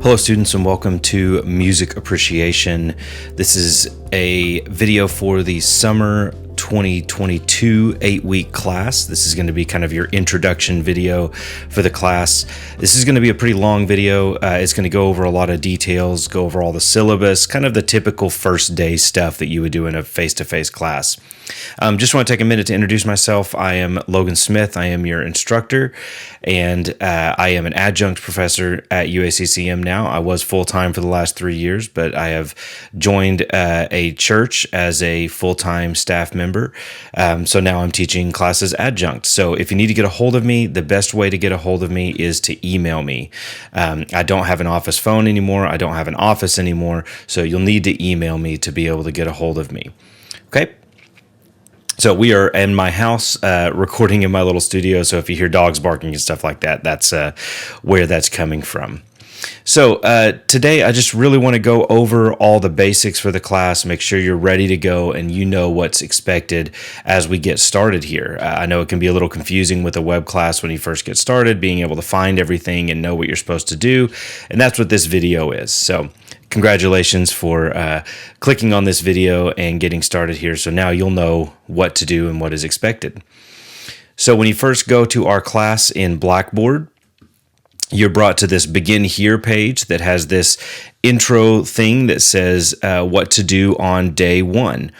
Hello students and welcome to Music Appreciation. This is a video for the summer 2022 8-week class. This is going to be kind of your introduction video for the class. This is going to be a pretty long video. It's going to go over a lot of details, go over all the syllabus, kind of the typical first day stuff that you would do in a face-to-face class. Just want to take a minute to introduce myself. I am Logan Smith. I am your instructor, and I am an adjunct professor at UACCM now. I was full-time for the last 3 years, but I have joined a church as a full-time staff member. So now I'm teaching classes adjunct. So if you need to get a hold of me, the best way to get a hold of me is to email me. I don't have an office phone anymore. I don't have an office anymore. So you'll need to email me to be able to get a hold of me. Okay. So we are in my house recording in my little studio. So if you hear dogs barking and stuff like that, that's where that's coming from. So today I just really want to go over all the basics for the class, make sure you're ready to go and you know what's expected as we get started here. I know it can be a little confusing with a web class when you first get started, being able to find everything and know what you're supposed to do. And that's what this video is. So congratulations for clicking on this video and getting started here. So now you'll know what to do and what is expected. So when you first go to our class in Blackboard, you're brought to this Begin Here page that has this intro thing that says what to do on day one.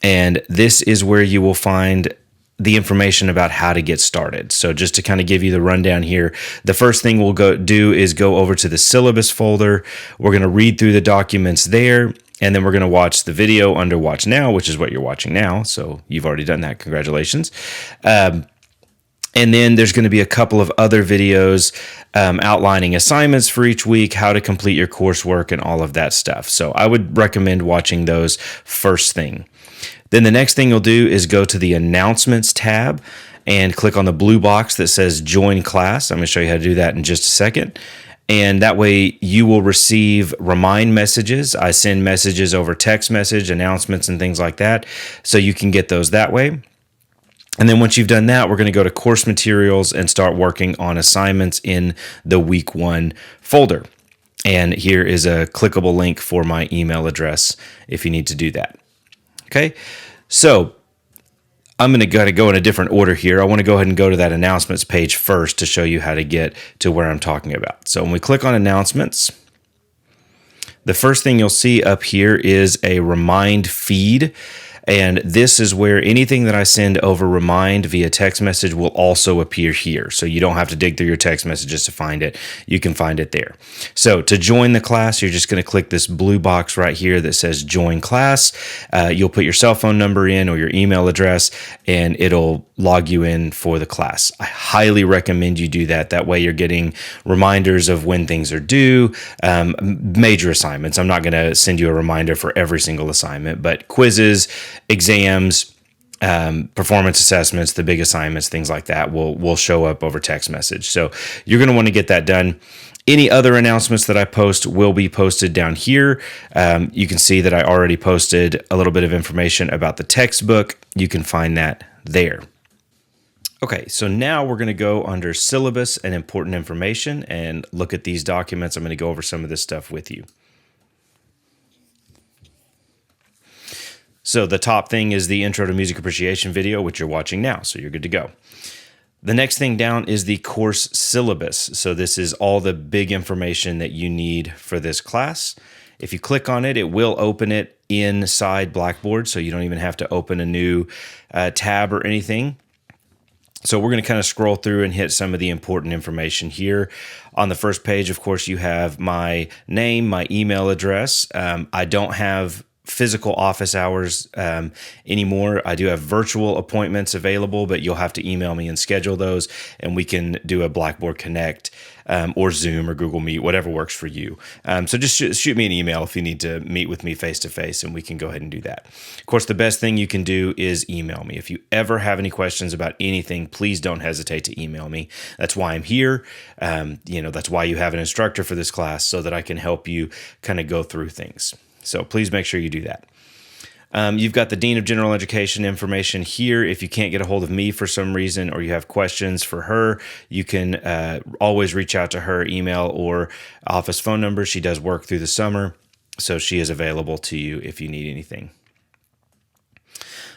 And this is where you will find the information about how to get started. So just to kind of give you the rundown here, the first thing we'll do is go over to the syllabus folder. We're going to read through the documents there, and then we're going to watch the video under Watch Now, which is what you're watching now. So you've already done that. Congratulations. And then there's going to be a couple of other videos outlining assignments for each week, how to complete your coursework, and all of that stuff. So I would recommend watching those first thing. Then the next thing you'll do is go to the Announcements tab and click on the blue box that says Join Class. I'm going to show you how to do that in just a second. And that way you will receive remind messages. I send messages over text message, announcements, and things like that. So you can get those that way. And then once you've done that, we're going to go to course materials and start working on assignments in the week 1 folder. And here is a clickable link for my email address if you need to do that. Okay, so I'm going to go in a different order here. I want to go ahead and go to that announcements page first to show you how to get to where I'm talking about. So when we click on announcements, the first thing you'll see up here is a remind feed. And this is where anything that I send over remind via text message will also appear here. So you don't have to dig through your text messages to find it. You can find it there. So to join the class, you're just going to click this blue box right here that says join class. You'll put your cell phone number in or your email address, and it'll log you in for the class. I highly recommend you do that. That way you're getting reminders of when things are due, major assignments. I'm not going to send you a reminder for every single assignment, but quizzes, exams, performance assessments, the big assignments, things like that will show up over text message. So you're going to want to get that done. Any other announcements that I post will be posted down here. You can see that I already posted a little bit of information about the textbook. You can find that there. Okay, so now we're going to go under syllabus and important information and look at these documents. I'm going to go over some of this stuff with you. So the top thing is the Intro to Music Appreciation video, which you're watching now, so you're good to go. The next thing down is the course syllabus. So this is all the big information that you need for this class. If you click on it, it will open it inside Blackboard, so you don't even have to open a new tab or anything. So we're going to kind of scroll through and hit some of the important information here. On the first page, of course, you have my name, my email address. I don't have physical office hours anymore. I do have virtual appointments available, but you'll have to email me and schedule those, and we can do a Blackboard Connect or Zoom or Google Meet, whatever works for you. So just shoot me an email if you need to meet with me face-to-face, and we can go ahead and do that. Of course, the best thing you can do is email me. If you ever have any questions about anything, please don't hesitate to email me. That's why I'm here. That's why you have an instructor for this class, so that I can help you kind of go through things. So please make sure you do that. You've got the Dean of General Education information here. If you can't get a hold of me for some reason, or you have questions for her, you can always reach out to her email or office phone number. She does work through the summer, so she is available to you if you need anything.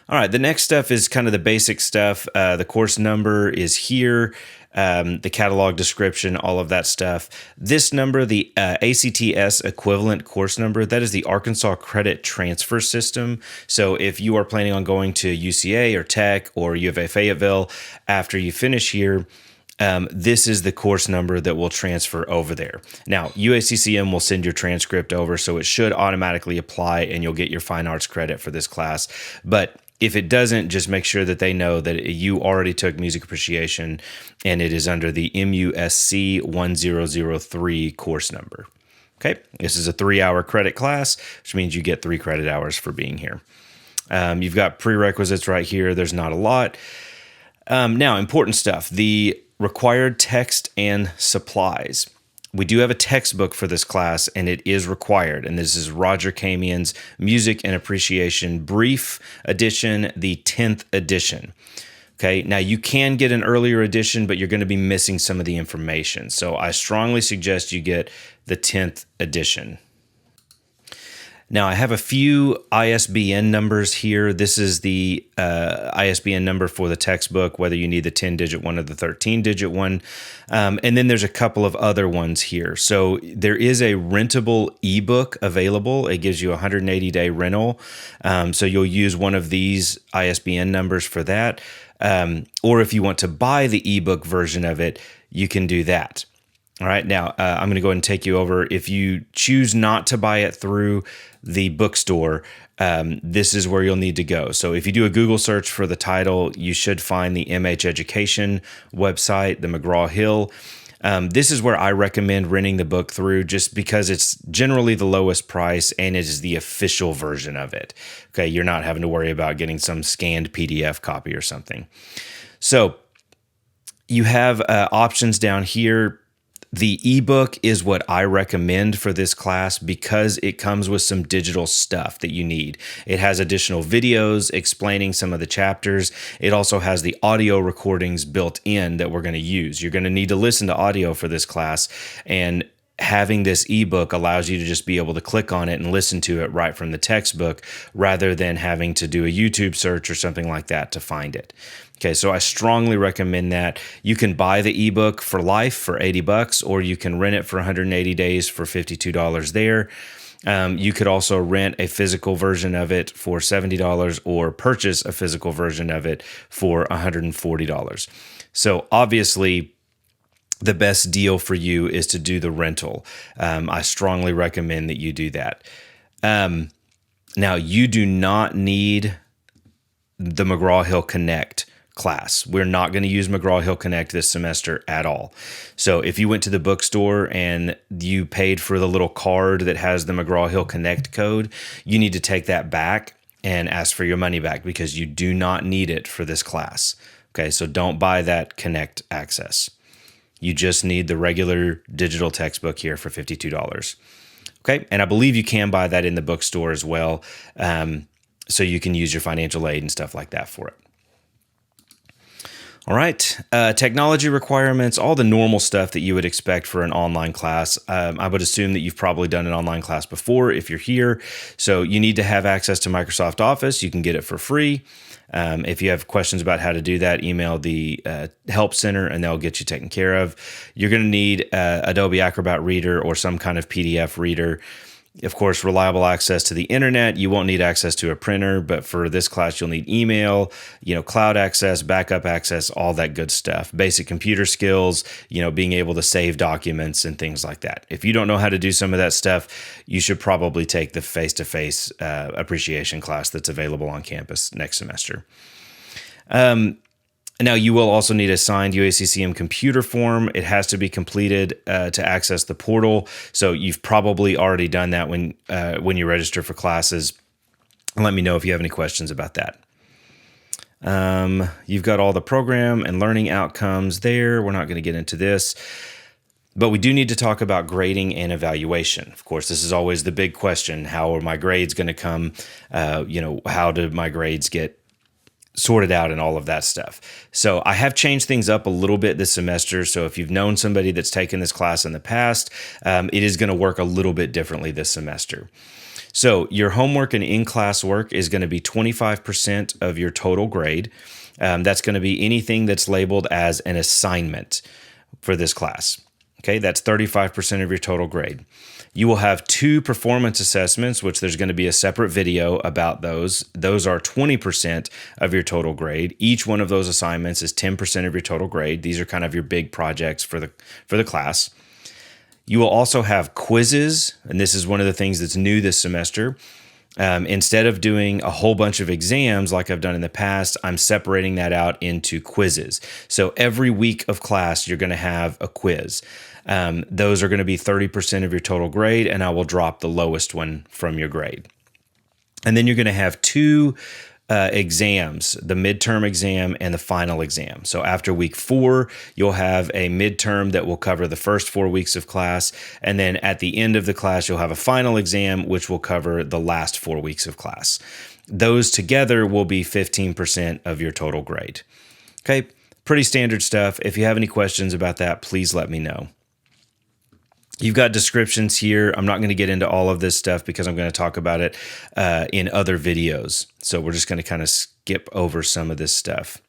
All right, the next stuff is kind of the basic stuff. The course number is here. The catalog description, all of that stuff. This number, the ACTS equivalent course number, that is the Arkansas Credit Transfer System. So if you are planning on going to UCA or Tech or U of A Fayetteville after you finish here, this is the course number that will transfer over there. Now, UACCM will send your transcript over, so it should automatically apply and you'll get your fine arts credit for this class. But if it doesn't, just make sure that they know that you already took music appreciation and it is under the MUSC 1003 course number. Okay, this is a 3-hour credit class, which means you get 3 credit hours for being here. You've got prerequisites right here. There's not a lot. Now, important stuff, the required text and supplies. We do have a textbook for this class, and it is required. And this is Roger Kamian's Music and Appreciation Brief Edition, the 10th edition. Okay, now you can get an earlier edition, but you're going to be missing some of the information. So I strongly suggest you get the 10th edition. Now, I have a few ISBN numbers here. This is the ISBN number for the textbook, whether you need the 10-digit one or the 13-digit one. And then there's a couple of other ones here. So there is a rentable ebook available. It gives you a 180-day rental. So you'll use one of these ISBN numbers for that. Or if you want to buy the ebook version of it, you can do that. All right, now I'm going to go ahead and take you over. If you choose not to buy it through the bookstore, this is where you'll need to go. So if you do a Google search for the title, you should find the MH Education website, the McGraw-Hill. This is where I recommend renting the book through, just because it's generally the lowest price and it is the official version of it. Okay, you're not having to worry about getting some scanned PDF copy or something. So you have options down here. The ebook is what I recommend for this class because it comes with some digital stuff that you need. It has additional videos explaining some of the chapters. It also has the audio recordings built in that we're going to use. You're going to need to listen to audio for this class, and having this ebook allows you to just be able to click on it and listen to it right from the textbook rather than having to do a YouTube search or something like that to find it. Okay, so I strongly recommend that. You can buy the ebook for life for $80, or you can rent it for 180 days for $52 there. You could also rent a physical version of it for $70 or purchase a physical version of it for $140. So obviously, the best deal for you is to do the rental. I strongly recommend that you do that. Now, you do not need the McGraw-Hill Connect class. We're not going to use McGraw-Hill Connect this semester at all. So if you went to the bookstore and you paid for the little card that has the McGraw-Hill Connect code, you need to take that back and ask for your money back because you do not need it for this class. Okay, so don't buy that Connect access. You just need the regular digital textbook here for $52. Okay, and I believe you can buy that in the bookstore as well, so you can use your financial aid and stuff like that for it. All right, technology requirements, all the normal stuff that you would expect for an online class. I would assume that you've probably done an online class before if you're here. So you need to have access to Microsoft Office. You can get it for free. If you have questions about how to do that, email the Help Center and they'll get you taken care of. You're going to need Adobe Acrobat Reader or some kind of PDF reader. Of course, reliable access to the internet. You won't need access to a printer, but for this class, you'll need email, cloud access, backup access, all that good stuff. Basic computer skills, being able to save documents and things like that. If you don't know how to do some of that stuff, you should probably take the face-to-face appreciation class that's available on campus next semester. Now, you will also need a signed UACCM computer form. It has to be completed to access the portal. So you've probably already done that when you register for classes. Let me know if you have any questions about that. You've got all the program and learning outcomes there. We're not going to get into this. But we do need to talk about grading and evaluation. Of course, this is always the big question. How are my grades going to come? How do my grades get sorted out and all of that stuff? So I have changed things up a little bit this semester. So if you've known somebody that's taken this class in the past, it is going to work a little bit differently this semester. So your homework and in-class work is going to be 25% of your total grade. That's going to be anything that's labeled as an assignment for this class. Okay, that's 35% of your total grade. You will have 2 performance assessments, which there's going to be a separate video about those. Those are 20% of your total grade. Each one of those assignments is 10% of your total grade. These are kind of your big projects for the class. You will also have quizzes, and this is one of the things that's new this semester. Instead of doing a whole bunch of exams like I've done in the past, I'm separating that out into quizzes. So every week of class, you're going to have a quiz. Those are going to be 30% of your total grade, and I will drop the lowest one from your grade. And then you're going to have 2 exams, the midterm exam and the final exam. So after week 4, you'll have a midterm that will cover the first 4 weeks of class. And then at the end of the class, you'll have a final exam, which will cover the last 4 weeks of class. Those together will be 15% of your total grade. Okay, pretty standard stuff. If you have any questions about that, please let me know. You've got descriptions here. I'm not going to get into all of this stuff because I'm going to talk about it in other videos. So we're just going to kind of skip over some of this stuff.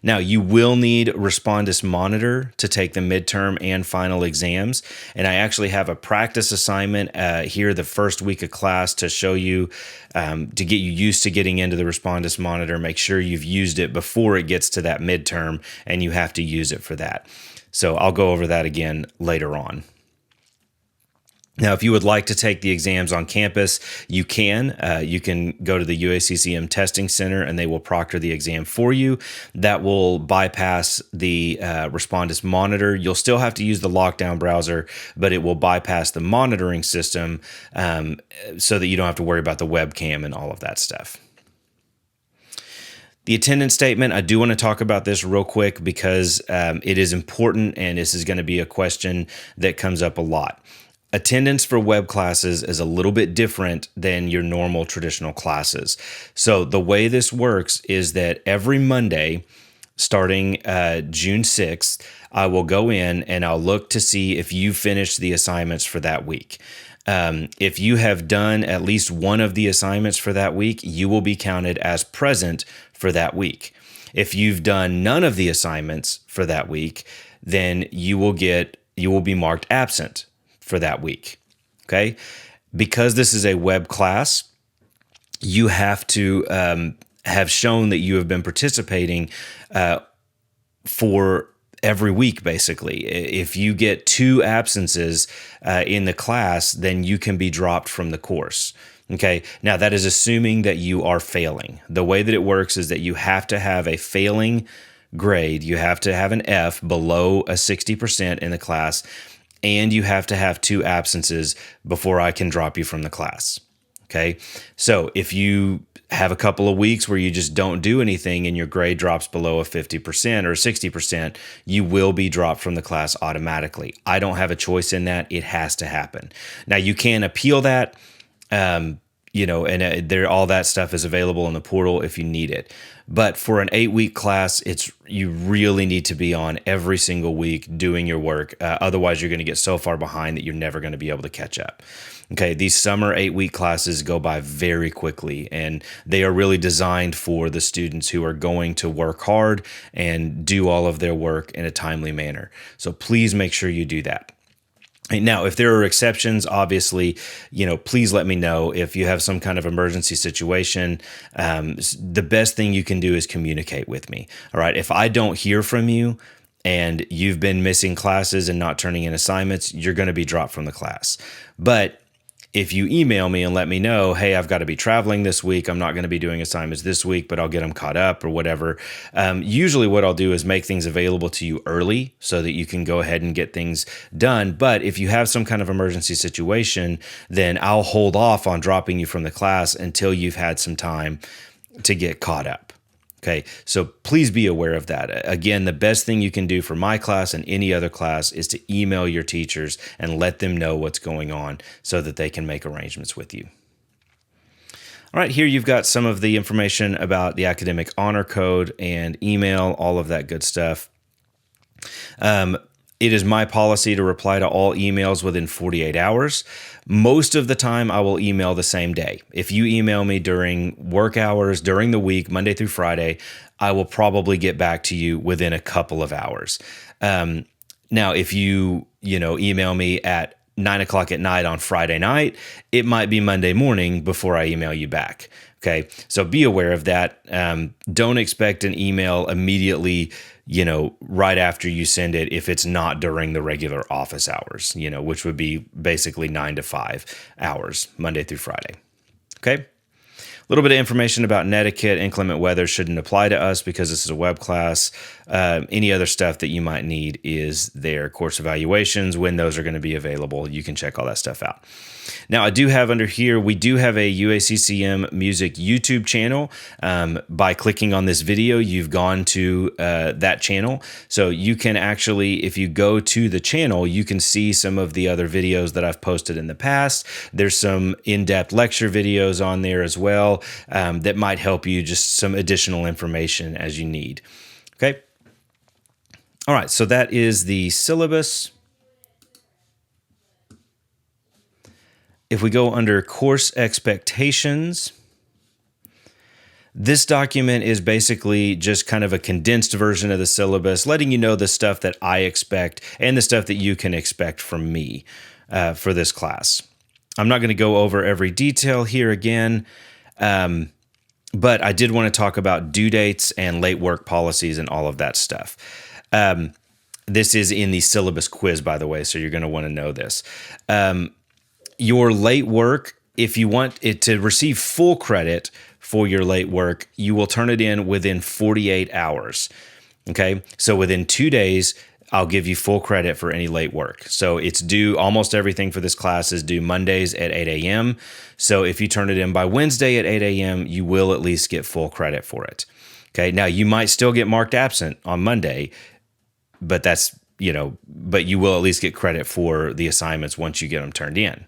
Now, you will need Respondus Monitor to take the midterm and final exams. And I actually have a practice assignment here the first week of class to show you, to get you used to getting into the Respondus Monitor. Make sure you've used it before it gets to that midterm, and you have to use it for that. So I'll go over that again later on. Now, if you would like to take the exams on campus, you can. You can go to the UACCM Testing Center, and they will proctor the exam for you. That will bypass the Respondus Monitor. You'll still have to use the lockdown browser, but it will bypass the monitoring system so that you don't have to worry about the webcam and all of that stuff. The attendance statement, I do want to talk about this real quick because it is important, and this is going to be a question that comes up a lot. Attendance for web classes is a little bit different than your normal traditional classes. So the way this works is that every Monday, starting June 6th, I will go in and I'll look to see if you finished the assignments for that week. If you have done at least one of the assignments for that week, you will be counted as present for that week. If you've done none of the assignments for that week, then you will be marked absent for that week. Okay? Because this is a web class, you have to have shown that you have been participating for every week, basically. If you get 2 absences in the class, then you can be dropped from the course. Okay, now that is assuming that you are failing. The way that it works is that you have to have a failing grade. You have to have an F below a 60% in the class, and you have to have 2 absences before I can drop you from the class. Okay, so if you have a couple of weeks where you just don't do anything and your grade drops below a 50% or 60%, you will be dropped from the class automatically. I don't have a choice in that. It has to happen. Now, you can appeal that, and all that stuff is available in the portal if you need it. But for an 8-week class, you really need to be on every single week doing your work. Otherwise, you're going to get so far behind that you're never going to be able to catch up. Okay, these summer 8-week classes go by very quickly, and they are really designed for the students who are going to work hard and do all of their work in a timely manner. So please make sure you do that. Now, if there are exceptions, obviously, please let me know. If you have some kind of emergency situation, the best thing you can do is communicate with me. All right. If I don't hear from you and you've been missing classes and not turning in assignments, you're going to be dropped from the class. But if you email me and let me know, hey, I've got to be traveling this week, I'm not going to be doing assignments this week, but I'll get them caught up or whatever. Usually what I'll do is make things available to you early so that you can go ahead and get things done. But if you have some kind of emergency situation, then I'll hold off on dropping you from the class until you've had some time to get caught up. Okay, so please be aware of that. Again, the best thing you can do for my class and any other class is to email your teachers and let them know what's going on so that they can make arrangements with you. All right, here you've got some of the information about the Academic Honor Code and email, all of that good stuff. It is my policy to reply to all emails within 48 hours. Most of the time, I will email the same day. If you email me during work hours, during the week, Monday through Friday, I will probably get back to you within a couple of hours. Now, if you email me at 9 o'clock at night on Friday night, it might be Monday morning before I email you back. Okay, so be aware of that. Don't expect an email immediately, right after you send it if it's not during the regular office hours, which would be basically 9 to 5 hours, Monday through Friday. Okay. A little bit of information about netiquette. Inclement weather shouldn't apply to us because this is a web class. Any other stuff that you might need is their course evaluations, when those are going to be available. You can check all that stuff out. Now, I do have under here, we do have a UACCM Music YouTube channel. By clicking on this video, you've gone to that channel. So you can actually, if you go to the channel, you can see some of the other videos that I've posted in the past. There's some in-depth lecture videos on there as well that might help you, just some additional information as you need. Okay. All right. So that is the syllabus. If we go under course expectations, this document is basically just kind of a condensed version of the syllabus, letting you know the stuff that I expect and the stuff that you can expect from me for this class. I'm not going to go over every detail here again, but I did want to talk about due dates and late work policies and all of that stuff. This is in the syllabus quiz, by the way, so you're going to want to know this. Your late work, if you want it to receive full credit for your late work, you will turn it in within 48 hours. Okay, so within 2 days, I'll give you full credit for any late work. So it's due, almost everything for this class is due Mondays at 8 a.m. So if you turn it in by Wednesday at 8 a.m., you will at least get full credit for it. Okay, now you might still get marked absent on Monday, but that's, but you will at least get credit for the assignments once you get them turned in.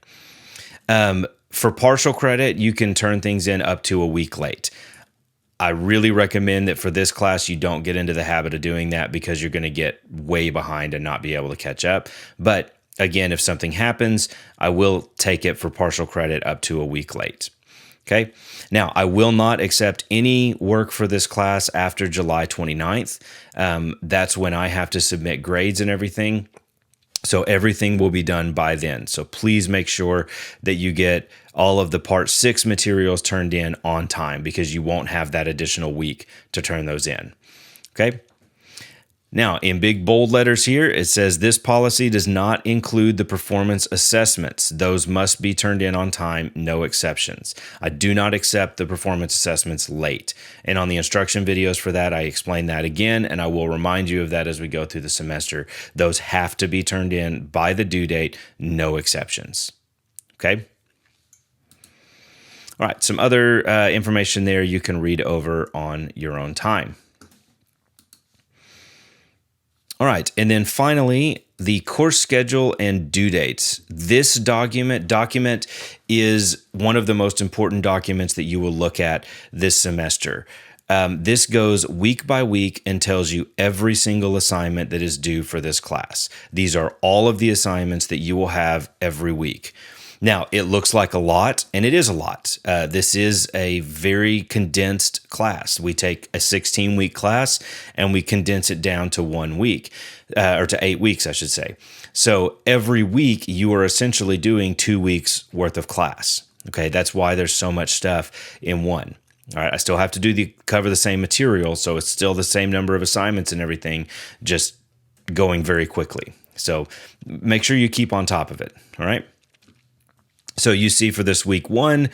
For partial credit, you can turn things in up to a week late. I really recommend that for this class, you don't get into the habit of doing that because you're going to get way behind and not be able to catch up. But again, if something happens, I will take it for partial credit up to a week late. Okay. Now, I will not accept any work for this class after July 29th. That's when I have to submit grades and everything. So everything will be done by then. So please make sure that you get all of the Part 6 materials turned in on time because you won't have that additional week to turn those in. Okay. Now, in big bold letters here, it says this policy does not include the performance assessments. Those must be turned in on time, no exceptions. I do not accept the performance assessments late. And on the instruction videos for that, I explain that again, and I will remind you of that as we go through the semester. Those have to be turned in by the due date, no exceptions. Okay? All right, some other information there you can read over on your own time. All right, and then finally, the course schedule and due dates. This document is one of the most important documents that you will look at this semester. This goes week by week and tells you every single assignment that is due for this class. These are all of the assignments that you will have every week. Now, it looks like a lot, and it is a lot. This is a very condensed class. We take a 16-week class, and we condense it down to 1 week, or to 8 weeks, I should say. So every week, you are essentially doing 2 weeks worth of class. Okay, that's why there's so much stuff in one. All right, I still have to cover the same material, so it's still the same number of assignments and everything, just going very quickly. So make sure you keep on top of it, all right? So you see for this week 1,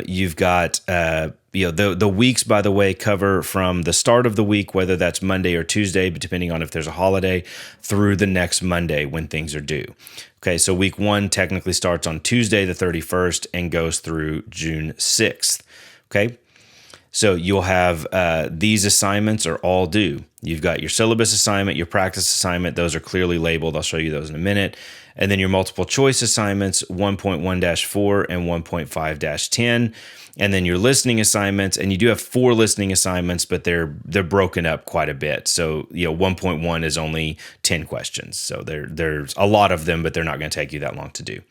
you've got, the weeks, by the way, cover from the start of the week, whether that's Monday or Tuesday, but depending on if there's a holiday, through the next Monday when things are due. Okay, so week 1 technically starts on Tuesday the 31st and goes through June 6th. Okay, So you'll have these assignments are all due. You've got your syllabus assignment, your practice assignment. Those are clearly labeled. I'll show you those in a minute. And then your multiple choice assignments, 1.1-4 and 1.5-10. And then your listening assignments, and you do have 4 listening assignments, but they're broken up quite a bit. So 1.1 is only 10 questions. So there's a lot of them, but they're not going to take you that long to do.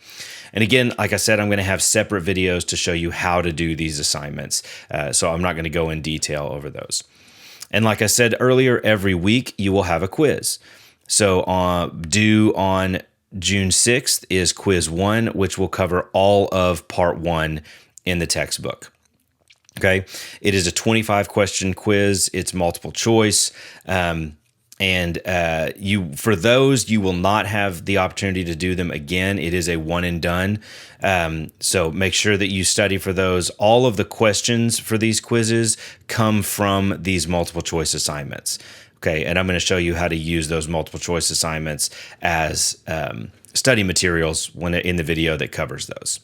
And again, like I said, I'm going to have separate videos to show you how to do these assignments. So I'm not going to go in detail over those. And like I said earlier, every week you will have a quiz. So due on June 6th is quiz 1, which will cover all of part 1 in the textbook. Okay. It is a 25 question quiz. It's multiple choice. For those, you will not have the opportunity to do them again. It is a one and done. So make sure that you study for those. All of the questions for these quizzes come from these multiple choice assignments. Okay. And I'm going to show you how to use those multiple choice assignments as study materials in the video that covers those.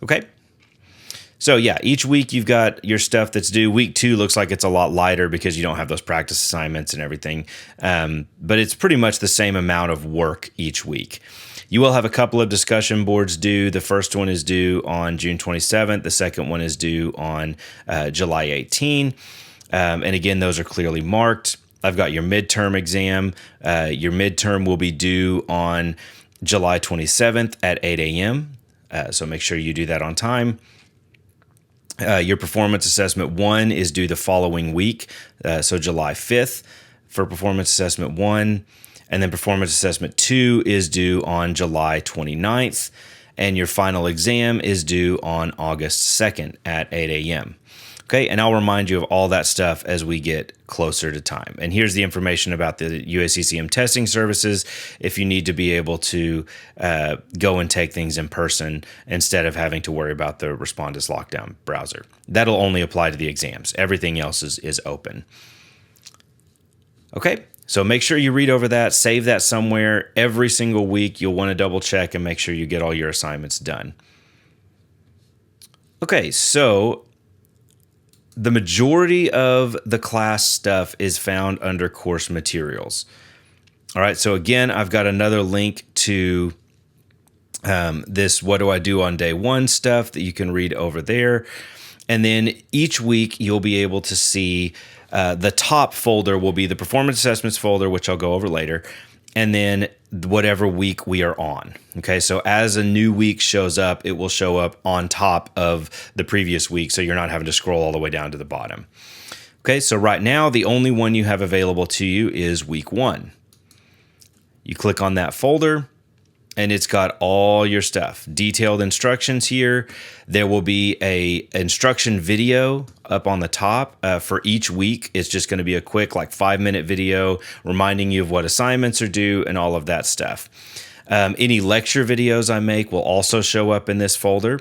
Okay. So yeah, each week you've got your stuff that's due. Week 2 looks like it's a lot lighter because you don't have those practice assignments and everything. But it's pretty much the same amount of work each week. You will have a couple of discussion boards due. The first one is due on June 27th. The second one is due on July 18. And again, those are clearly marked. I've got your midterm exam. Your midterm will be due on July 27th at 8 a.m. So make sure you do that on time. Your performance assessment 1 is due the following week, so July 5th for performance assessment 1, and then performance assessment 2 is due on July 29th, and your final exam is due on August 2nd at 8 a.m. Okay, and I'll remind you of all that stuff as we get closer to time. And here's the information about the USCCM testing services if you need to be able to go and take things in person instead of having to worry about the Respondus Lockdown browser. That'll only apply to the exams. Everything else is open. Okay, so make sure you read over that, save that somewhere. Every single week you'll want to double check and make sure you get all your assignments done. Okay, so the majority of the class stuff is found under course materials. All right, so again, I've got another link to this what do I do on day 1 stuff that you can read over there. And then each week you'll be able to see the top folder will be the performance assessments folder, which I'll go over later, and then whatever week we are on. Okay, so as a new week shows up, it will show up on top of the previous week, so you're not having to scroll all the way down to the bottom. Okay, so right now, the only one you have available to you is week 1. You click on that folder, and it's got all your stuff. Detailed instructions here. There will be a instruction video up on the top for each week. It's just going to be a quick 5-minute video reminding you of what assignments are due and all of that stuff. Any lecture videos I make will also show up in this folder,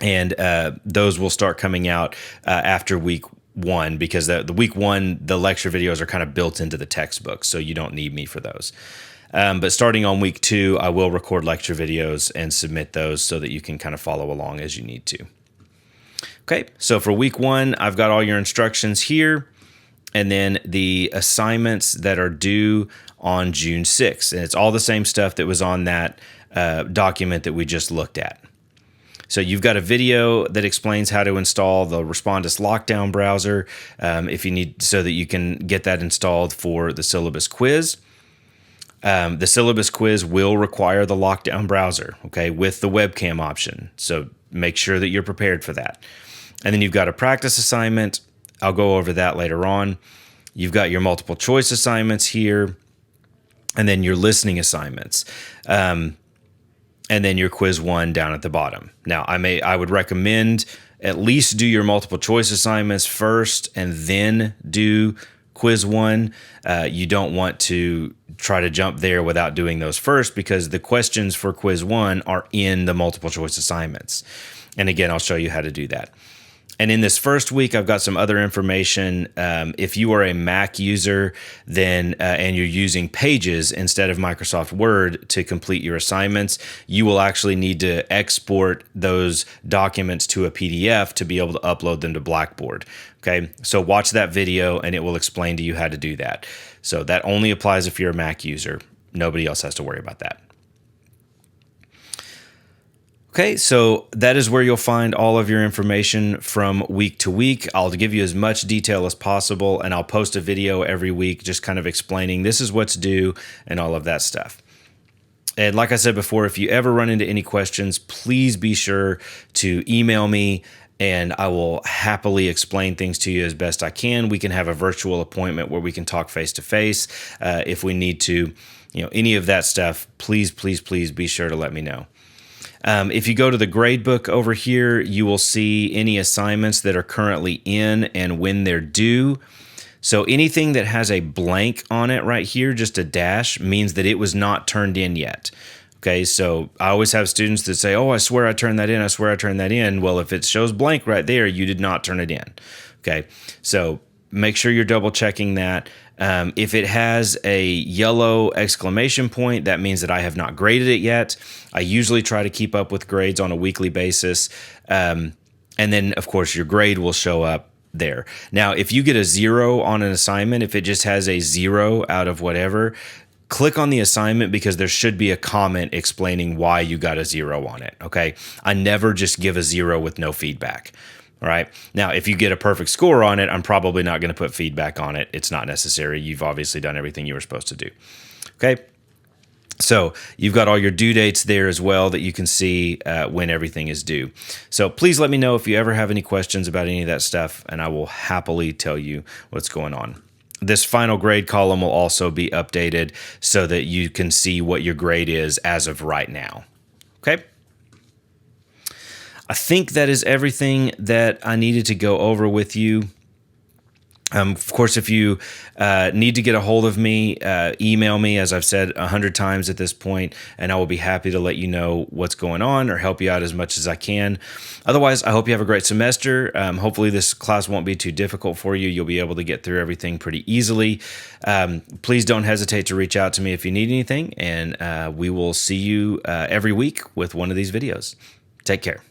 and those will start coming out after week 1 because the week 1, the lecture videos are kind of built into the textbook, so you don't need me for those. But starting on week 2, I will record lecture videos and submit those so that you can kind of follow along as you need to. Okay, so for week 1, I've got all your instructions here, and then the assignments that are due on June 6th. And it's all the same stuff that was on that document that we just looked at. So you've got a video that explains how to install the Respondus Lockdown browser if you need, so that you can get that installed for the syllabus quiz. The syllabus quiz will require the lockdown browser, okay, with the webcam option. So make sure that you're prepared for that. And then you've got a practice assignment. I'll go over that later on. You've got your multiple choice assignments here, and then your listening assignments. And then your quiz 1 down at the bottom. Now, I would recommend at least do your multiple choice assignments first and then do quiz 1. You don't want to try to jump there without doing those first because the questions for quiz 1 are in the multiple choice assignments. And again, I'll show you how to do that. And in this first week, I've got some other information. If you are a Mac user, then and you're using Pages instead of Microsoft Word to complete your assignments, you will actually need to export those documents to a PDF to be able to upload them to Blackboard. Okay, so watch that video and it will explain to you how to do that. So that only applies if you're a Mac user. Nobody else has to worry about that. Okay, so that is where you'll find all of your information from week to week. I'll give you as much detail as possible, and I'll post a video every week just kind of explaining this is what's due and all of that stuff. And like I said before, if you ever run into any questions, please be sure to email me and I will happily explain things to you as best I can. We can have a virtual appointment where we can talk face to face if we need to. Any of that stuff, please be sure to let me know. If you go to the gradebook over here, you will see any assignments that are currently in and when they're due. So anything that has a blank on it right here, just a dash, means that it was not turned in yet. Okay, so I always have students that say, oh, I swear I turned that in, I swear I turned that in. Well, if it shows blank right there, you did not turn it in. Okay, so make sure you're double checking that. If it has a yellow exclamation point, that means that I have not graded it yet. I usually try to keep up with grades on a weekly basis. And then, of course, your grade will show up there. Now, if you get a 0 on an assignment, if it just has a 0 out of whatever, click on the assignment because there should be a comment explaining why you got a 0 on it, okay? I never just give a 0 with no feedback. All right. Now, if you get a perfect score on it, I'm probably not going to put feedback on it. It's not necessary. You've obviously done everything you were supposed to do. Okay. So you've got all your due dates there as well that you can see when everything is due. So please let me know if you ever have any questions about any of that stuff, and I will happily tell you what's going on. This final grade column will also be updated so that you can see what your grade is as of right now. Okay. I think that is everything that I needed to go over with you. Of course, if you need to get a hold of me, email me, as I've said 100 times at this point, and I will be happy to let you know what's going on or help you out as much as I can. Otherwise, I hope you have a great semester. Hopefully this class won't be too difficult for you. You'll be able to get through everything pretty easily. Please don't hesitate to reach out to me if you need anything, and we will see you every week with one of these videos. Take care.